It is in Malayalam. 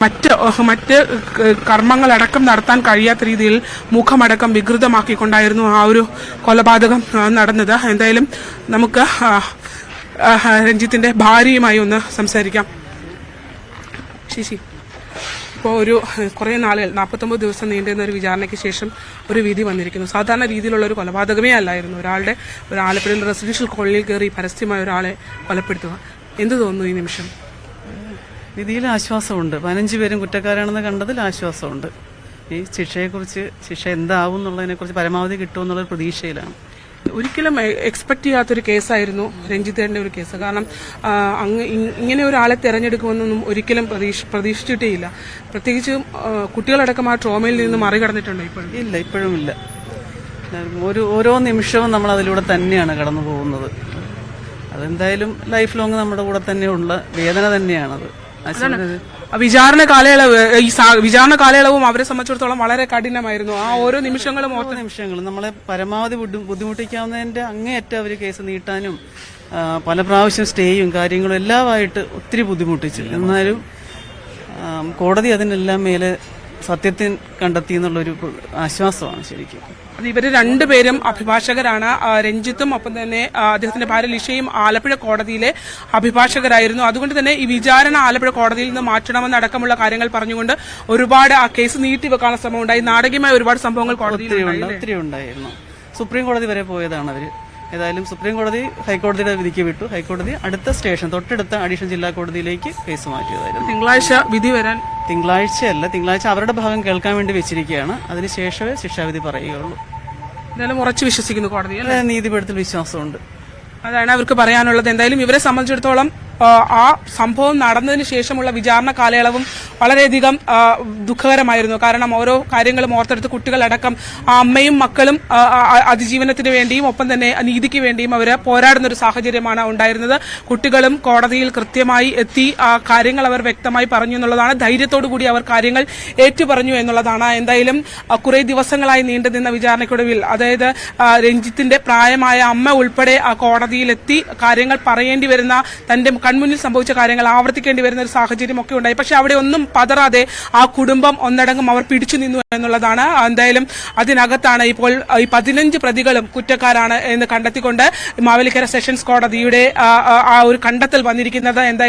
മറ്റ് കർമ്മങ്ങളടക്കം നടത്താൻ കഴിയാത്ത രീതിയിൽ മുഖമടക്കം വികൃതമാക്കിക്കൊണ്ടായിരുന്നു ആ ഒരു കൊലപാതകം നടന്നത്. എന്തായാലും നമുക്ക് രഞ്ജിത്തിന്റെ ഭാര്യയുമായി ഒന്ന് സംസാരിക്കാം. ശിശി, ഇപ്പോൾ കുറേ നാളുകൾ 49 ദിവസം നീണ്ടുന്ന ഒരു വിചാരണയ്ക്ക് ശേഷം ഒരു വിധി വന്നിരിക്കുന്നു. സാധാരണ രീതിയിലുള്ള ഒരു കൊലപാതകമേ അല്ലായിരുന്നു. ഒരു ആലപ്പുഴയിൽ റെസിഡൻഷ്യൽ കോളനിയിൽ കയറി പരസ്യമായ ഒരാളെ കൊലപ്പെടുത്തുക. എന്ത് തോന്നുന്നു ഈ നിമിഷം? വിധിയിൽ ആശ്വാസമുണ്ട്. 15 പേരും കുറ്റക്കാരാണെന്ന് കണ്ടതിൽ ആശ്വാസമുണ്ട്. ഈ ശിക്ഷ എന്താവും എന്നുള്ളതിനെക്കുറിച്ച് പരമാവധി കിട്ടുമെന്നുള്ള പ്രതീക്ഷയിലാണ്. ഒരിക്കലും എക്സ്പെക്ട് ചെയ്യാത്തൊരു കേസായിരുന്നു രഞ്ജിത്തേന്റെ ഒരു കേസ്. കാരണം ഇങ്ങനെ ഒരാളെ തെരഞ്ഞെടുക്കുമെന്നൊന്നും ഒരിക്കലും പ്രതീക്ഷിച്ചിട്ടേയില്ല. പ്രത്യേകിച്ച് കുട്ടികളടക്കം ആ ട്രോമയിൽ നിന്ന് മറികടന്നിട്ടുണ്ടോ ഇപ്പോഴും? ഇല്ല, ഇപ്പോഴും ഇല്ല. ഓരോ നിമിഷവും നമ്മൾ അതിലൂടെ തന്നെയാണ് കടന്നു പോകുന്നത്. അതെന്തായാലും ലൈഫ് ലോങ് നമ്മുടെ കൂടെ തന്നെയുള്ള വേദന തന്നെയാണത്. വിചാരണ കാലയളവും അവരെ സംബന്ധിച്ചിടത്തോളം വളരെ കഠിനമായിരുന്നു. ആ ഓരോ നിമിഷങ്ങളും നമ്മളെ പരമാവധി ബുദ്ധിമുട്ടിക്കാവുന്നതിന്റെ അങ്ങേയറ്റം അവർ കേസ് നീട്ടാനും പല പ്രാവശ്യം സ്റ്റേയും കാര്യങ്ങളും എല്ലാമായിട്ട് ഒത്തിരി ബുദ്ധിമുട്ടിച്ചു. എന്നാലും കോടതി അതിനെല്ലാം മേലെ സത്യത്തിൽ കണ്ടെത്തി എന്നുള്ളൊരു ആശ്വാസമാണ് ശരിക്കും. ഇവര് രണ്ടുപേരും അഭിഭാഷകരാണ്. രഞ്ജിത്തും ഒപ്പം തന്നെ അദ്ദേഹത്തിന്റെ ഭാര്യ ലിഷയും ആലപ്പുഴ കോടതിയിലെ അഭിഭാഷകരായിരുന്നു. അതുകൊണ്ട് തന്നെ ഈ വിചാരണ ആലപ്പുഴ കോടതിയിൽ നിന്ന് മാറ്റണമെന്നടക്കമുള്ള കാര്യങ്ങൾ പറഞ്ഞുകൊണ്ട് ഒരുപാട് ആ കേസ് നീട്ടിവെക്കാനുള്ള ശ്രമം ഉണ്ടായി. നാടകീയമായ ഒരുപാട് സംഭവങ്ങൾ ഒത്തിരി ഉണ്ടായിരുന്നു. സുപ്രീം കോടതി വരെ പോയതാണ് അവര്. ഏതായാലും സുപ്രീം കോടതി ഹൈക്കോടതിയുടെ വിധിക്ക് വിട്ടു. ഹൈക്കോടതി അടുത്ത സ്റ്റേഷൻ തൊട്ടടുത്ത അഡീഷണൽ ജില്ലാ കോടതിയിലേക്ക് കേസ് മാറ്റിയതായിരുന്നു. തിങ്കളാഴ്ച വിധി വരാൻ തിങ്കളാഴ്ച അവരുടെ ഭാഗം കേൾക്കാൻ വേണ്ടി വെച്ചിരിക്കുകയാണ്. അതിനുശേഷമേ ശിക്ഷാവിധി പറയുകയുള്ളൂ. എന്തായാലും ഉറച്ചു വിശ്വസിക്കുന്നു കോടതിയിൽ. നീതിപീഠത്തിൽ വിശ്വാസമുണ്ട്. അതാണ് അവർക്ക് പറയാനുള്ളത്. എന്തായാലും ഇവരെ സംബന്ധിച്ചിടത്തോളം ആ സംഭവം നടന്നതിന് ശേഷമുള്ള വിചാരണ കാലയളവും വളരെയധികം ദുഃഖകരമായിരുന്നു. കാരണം ഓരോ കാര്യങ്ങളും ഓർത്തെടുത്ത് കുട്ടികളടക്കം ആ അമ്മയും മക്കളും അതിജീവനത്തിന് വേണ്ടിയും ഒപ്പം തന്നെ നീതിക്ക് വേണ്ടിയും അവർ പോരാടുന്ന ഒരു സാഹചര്യമാണ് ഉണ്ടായിരുന്നത്. കുട്ടികളും കോടതിയിൽ കൃത്യമായി എത്തി ആ കാര്യങ്ങൾ അവർ വ്യക്തമായി പറഞ്ഞു എന്നുള്ളതാണ്. ധൈര്യത്തോടു കൂടി അവർ കാര്യങ്ങൾ ഏറ്റുപറഞ്ഞു എന്നുള്ളതാണ്. എന്തായാലും കുറെ ദിവസങ്ങളായി നീണ്ടുനിന്ന വിചാരണയ്ക്കൊടുവിൽ, അതായത് രഞ്ജിത്തിന്റെ പ്രായമായ അമ്മ ഉൾപ്പെടെ ആ കോടതിയിലെത്തി കാര്യങ്ങൾ പറയേണ്ടി വരുന്ന, തന്റെ കൺമുന്നിൽ സംഭവിച്ച കാര്യങ്ങൾ ആവർത്തിക്കേണ്ടി വരുന്ന ഒരു സാഹചര്യമൊക്കെ ഉണ്ടായി. പക്ഷെ അവിടെ ഒന്നും പതറാതെ ആ കുടുംബം ഒന്നടങ്കം അവർ പിടിച്ചു നിന്നു എന്നുള്ളതാണ്. എന്തായാലും അതിനകത്താണ് ഇപ്പോൾ ഈ 15 പ്രതികളും കുറ്റക്കാരാണ് എന്ന് കണ്ടെത്തിക്കൊണ്ട് മാവേലിക്കര സെഷൻസ് കോടതിയുടെ ആ ഒരു കണ്ടെത്തൽ വന്നിരിക്കുന്നത്. എന്തായാലും